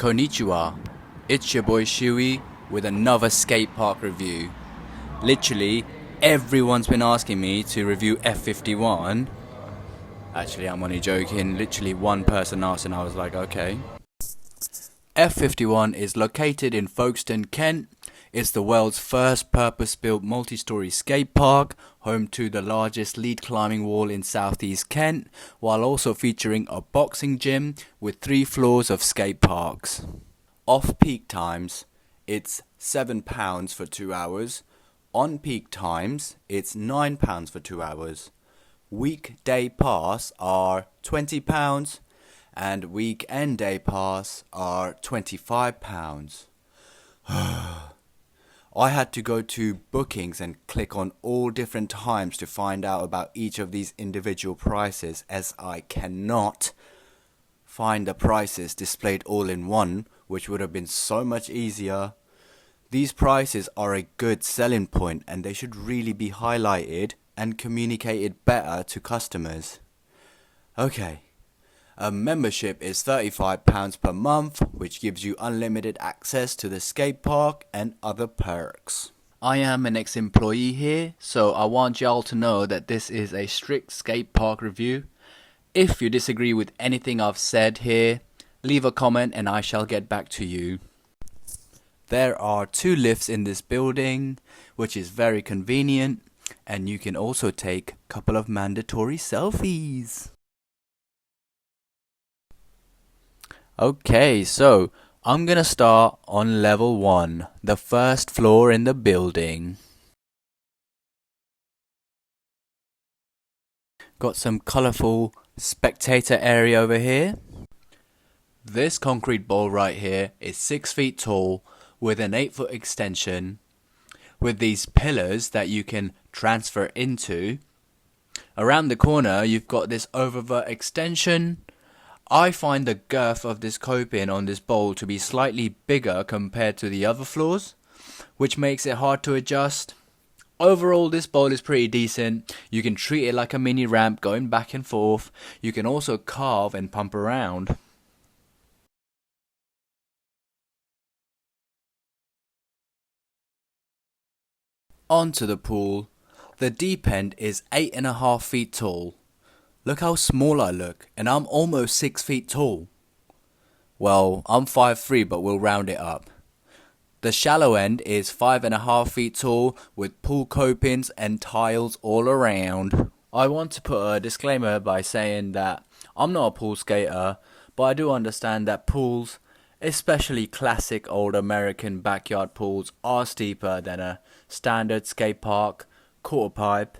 Konnichiwa, it's your boy Shui with another skate park review. Literally, everyone's been asking me to review F51. Actually, I'm only joking. Literally one person asked and I was like, okay. F51 is located in Folkestone, Kent. It's the world's first purpose-built multi-story skate park, home to the largest lead climbing wall in southeast Kent, while also featuring a boxing gym with 3 floors of skate parks. Off-peak times, it's £7 for 2 hours. On peak times, it's £9 for 2 hours. Weekday pass are £20 and weekend day pass are £25. I had to go to bookings and click on all different times to find out about each of these individual prices, as I cannot find the prices displayed all in one, which would have been so much easier. These prices are a good selling point and they should really be highlighted and communicated better to customers. Okay. A membership is £35 per month, which gives you unlimited access to the skate park and other perks. I am an ex-employee here, so I want y'all to know that this is a strict skate park review. If you disagree with anything I've said here, leave a comment and I shall get back to you. There are 2 lifts in this building, which is very convenient, and you can also take a couple of mandatory selfies. Okay, so I'm gonna start on level 1, the first floor in the building. Got some colourful spectator area over here. This concrete ball right here is 6 feet tall with an 8-foot extension with these pillars that you can transfer into. Around the corner you've got this oververt extension. I find the girth of this coping on this bowl to be slightly bigger compared to the other floors, which makes it hard to adjust. Overall, this bowl is pretty decent. You can treat it like a mini ramp going back and forth. You can also carve and pump around. Onto the pool. The deep end is 8.5 feet tall. Look how small I look, and I'm almost 6 feet tall. Well, I'm 5'3", but we'll round it up. The shallow end is 5.5 feet tall with pool copings and tiles all around. I want to put a disclaimer by saying that I'm not a pool skater, but I do understand that pools, especially classic old American backyard pools, are steeper than a standard skate park quarter pipe.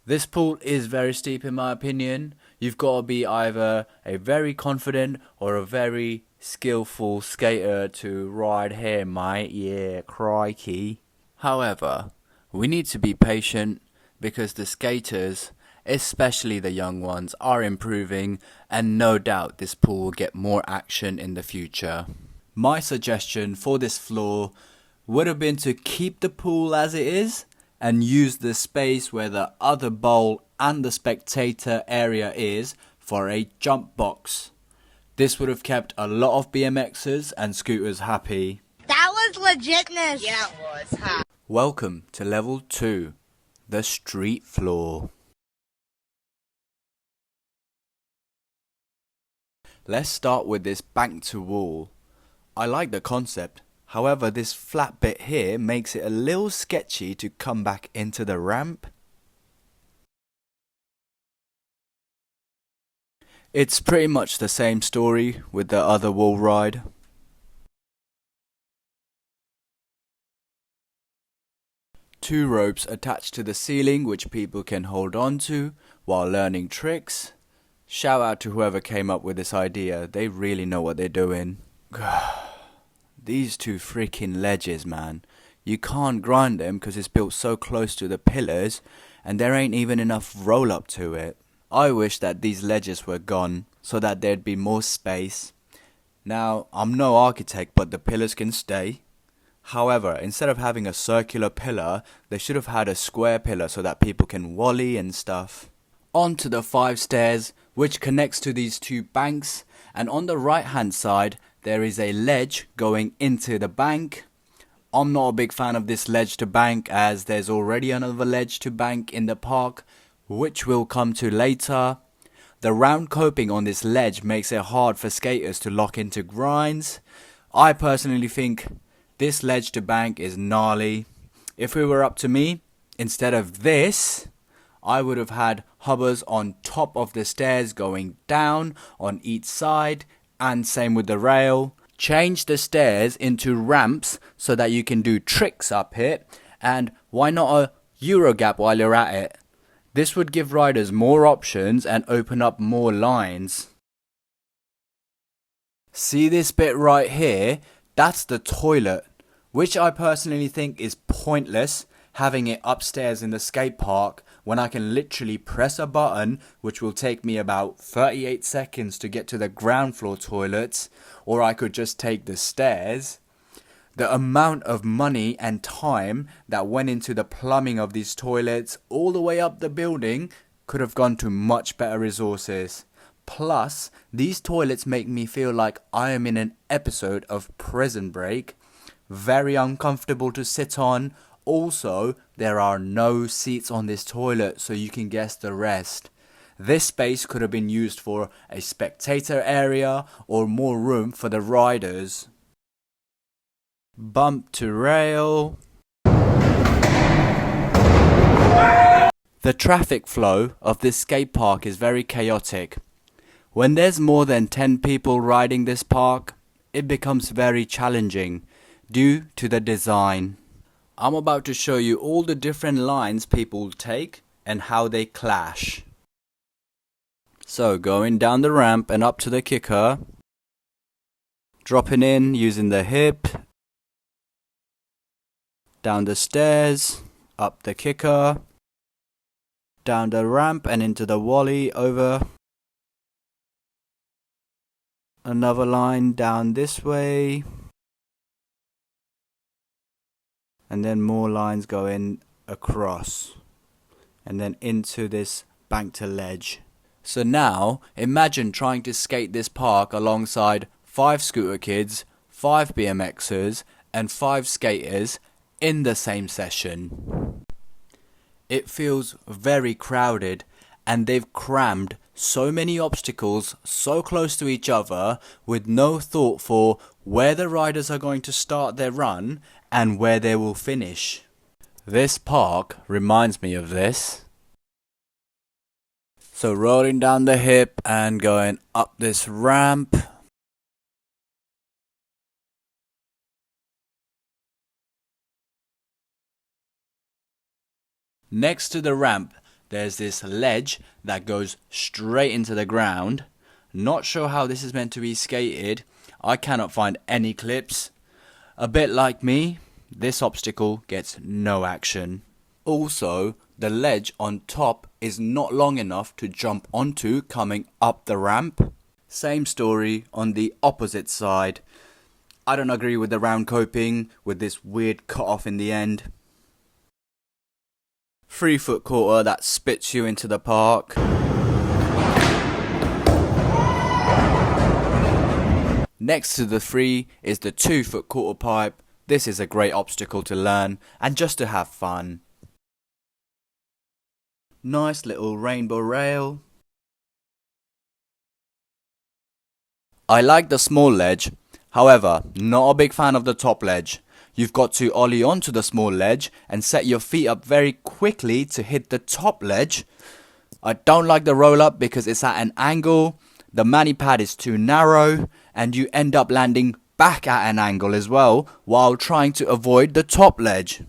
This pool is very steep in my opinion. You've got to be either a very confident or a very skillful skater to ride here, mate. Yeah, crikey. However, we need to be patient because the skaters, especially the young ones, are improving, and no doubt this pool will get more action in the future. My suggestion for this floor would have been to keep the pool as it is and use the space where the other bowl and the spectator area is for a jump box. This would have kept a lot of BMXers and scooters happy. That was legitness. Yeah, it was. Huh? Welcome to level 2, the street floor. Let's start with this bank to wall. I like the concept. However, this flat bit here makes it a little sketchy to come back into the ramp. It's pretty much the same story with the other wall ride. Two ropes attached to the ceiling which people can hold on to while learning tricks. Shout out to whoever came up with this idea, they really know what they're doing. These 2 freaking ledges, man. You can't grind them because it's built so close to the pillars and there ain't even enough roll up to it. I wish that these ledges were gone so that there'd be more space. Now, I'm no architect, but the pillars can stay. However, instead of having a circular pillar, they should have had a square pillar so that people can wally and stuff. Onto the 5 stairs, which connects to these 2 banks, and on the right hand side there is a ledge going into the bank. I'm not a big fan of this ledge to bank, as there's already another ledge to bank in the park, which we'll come to later. The round coping on this ledge makes it hard for skaters to lock into grinds. I personally think this ledge to bank is gnarly. If it were up to me, instead of this, I would have had hovers on top of the stairs going down on each side, and same with the rail. Change the stairs into ramps so that you can do tricks up here, and why not a Eurogap while you're at it? This would give riders more options and open up more lines. See this bit right here? That's the toilet, which I personally think is pointless having it upstairs in the skate park when I can literally press a button, which will take me about 38 seconds to get to the ground floor toilets, or I could just take the stairs. The amount of money and time that went into the plumbing of these toilets all the way up the building could have gone to much better resources. Plus, these toilets make me feel like I am in an episode of Prison Break. Very uncomfortable to sit on. Also, there are no seats on this toilet, so you can guess the rest. This space could have been used for a spectator area or more room for the riders. Bump to rail. The traffic flow of this skate park is very chaotic. When there's more than 10 people riding this park, it becomes very challenging due to the design. I'm about to show you all the different lines people take and how they clash. So going down the ramp and up to the kicker, dropping in using the hip, down the stairs, up the kicker, down the ramp and into the wally over. Another line down this way. And then more lines going across. And then into this bank to ledge. So now, imagine trying to skate this park alongside 5 scooter kids, 5 BMXers, and 5 skaters in the same session. It feels very crowded, and they've crammed so many obstacles so close to each other with no thought for where the riders are going to start their run and where they will finish. This park reminds me of this. So rolling down the hip and going up this ramp. Next to the ramp, there's this ledge that goes straight into the ground. Not sure how this is meant to be skated. I cannot find any clips. A bit like me, this obstacle gets no action. Also, the ledge on top is not long enough to jump onto coming up the ramp. Same story on the opposite side. I don't agree with the round coping with this weird cut off in the end. 3-foot quarter that spits you into the park. Next to the 3 is the 2-foot quarter pipe. This is a great obstacle to learn and just to have fun. Nice little rainbow rail. I like the small ledge, however, not a big fan of the top ledge. You've got to ollie onto the small ledge and set your feet up very quickly to hit the top ledge. I don't like the roll up because it's at an angle, the mani pad is too narrow, and you end up landing back at an angle as well while trying to avoid the top ledge.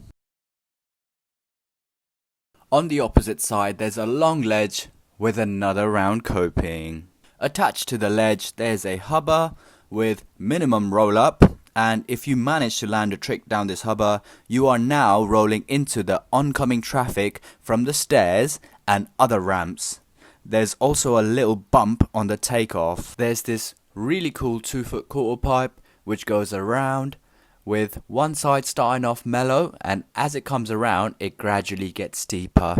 On the opposite side, there's a long ledge with another round coping. Attached to the ledge, there's a hubba with minimum roll up. And if you manage to land a trick down this hubba, you are now rolling into the oncoming traffic from the stairs and other ramps. There's also a little bump on the takeoff. There's this really cool 2-foot quarter pipe which goes around with one side starting off mellow, and as it comes around it gradually gets steeper.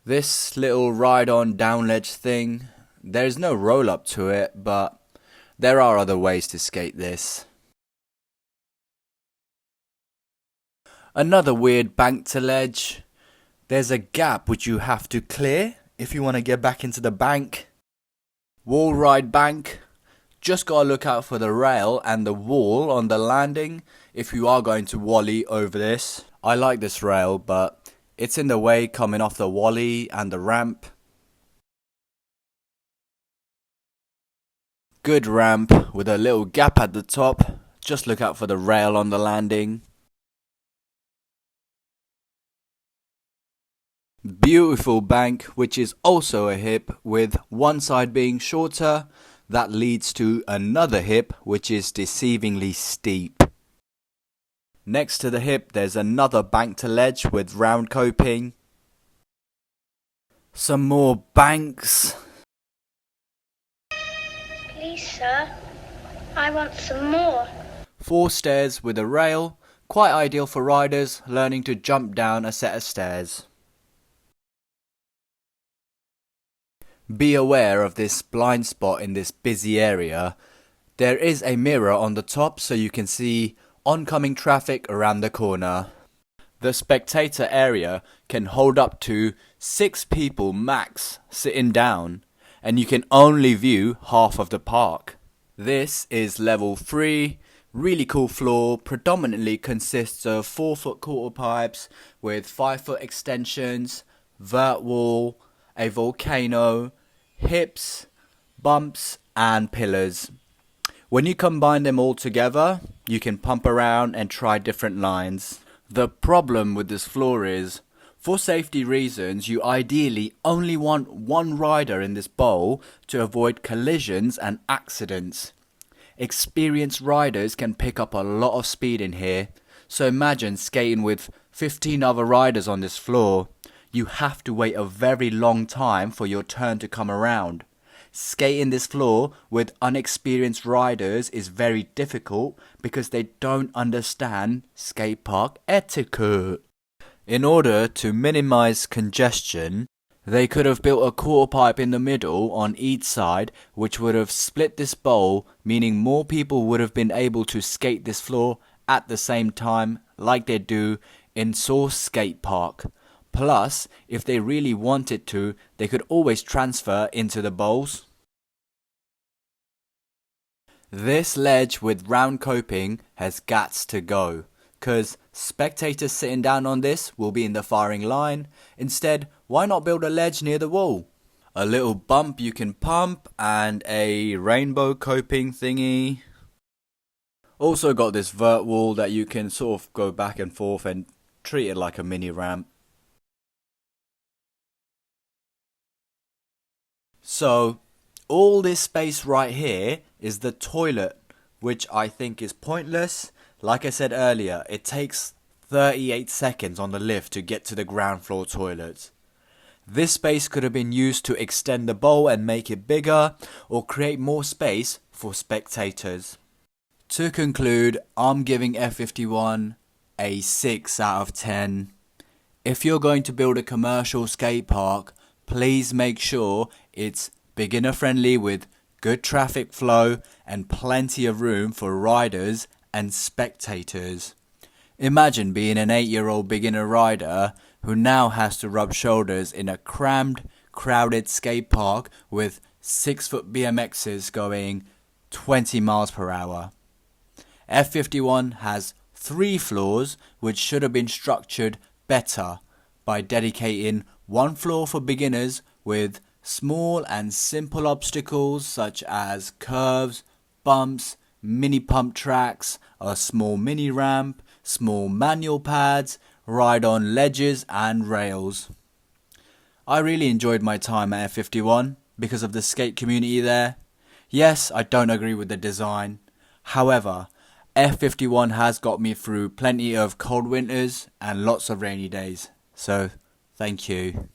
This little ride on down ledge thing, there's no roll up to it, but there are other ways to skate this. Another weird bank to ledge. There's a gap which you have to clear if you want to get back into the bank. Wall ride bank. Just gotta look out for the rail and the wall on the landing if you are going to wally over this. I like this rail, but it's in the way coming off the wally and the ramp. Good ramp with a little gap at the top. Just look out for the rail on the landing. Beautiful bank, which is also a hip with one side being shorter. That leads to another hip which is deceivingly steep. Next to the hip there's another bank to ledge with round coping. Some more banks. Please sir, I want some more. 4 stairs with a rail, quite ideal for riders learning to jump down a set of stairs. Be aware of this blind spot in this busy area. There is a mirror on the top so you can see oncoming traffic around the corner. The spectator area can hold up to 6 people max sitting down, and you can only view half of the park. This is level 3, really cool floor, predominantly consists of 4-foot quarter pipes with 5-foot extensions, vert wall, a volcano, hips, bumps and pillars. When you combine them all together, you can pump around and try different lines. The problem with this floor is, for safety reasons, you ideally only want one rider in this bowl to avoid collisions and accidents. Experienced riders can pick up a lot of speed in here, so imagine skating with 15 other riders on this floor. You have to wait a very long time for your turn to come around. Skating this floor with unexperienced riders is very difficult because they don't understand skate park etiquette. In order to minimize congestion, they could have built a quarter pipe in the middle on each side, which would have split this bowl, meaning more people would have been able to skate this floor at the same time like they do in Source Skate Park. Plus, if they really wanted to, they could always transfer into the bowls. This ledge with round coping has gats to go, cause spectators sitting down on this will be in the firing line. Instead, why not build a ledge near the wall? A little bump you can pump and a rainbow coping thingy. Also got this vert wall that you can sort of go back and forth and treat it like a mini ramp. So, all this space right here is the toilet, which I think is pointless. Like I said earlier, it takes 38 seconds on the lift to get to the ground floor toilets. This space could have been used to extend the bowl and make it bigger, or create more space for spectators. To conclude, I'm giving F51 a 6 out of 10. If you're going to build a commercial skate park, please make sure it's beginner friendly with good traffic flow and plenty of room for riders and spectators. Imagine being an 8-year-old beginner rider who now has to rub shoulders in a crammed, crowded skate park with 6-foot BMXs going 20 miles per hour. F51 has 3 floors which should have been structured better by dedicating one floor for beginners with small and simple obstacles such as curves, bumps, mini pump tracks, a small mini ramp, small manual pads, ride on ledges and rails. I really enjoyed my time at F51 because of the skate community there. Yes, I don't agree with the design. However, F51 has got me through plenty of cold winters and lots of rainy days. So, thank you.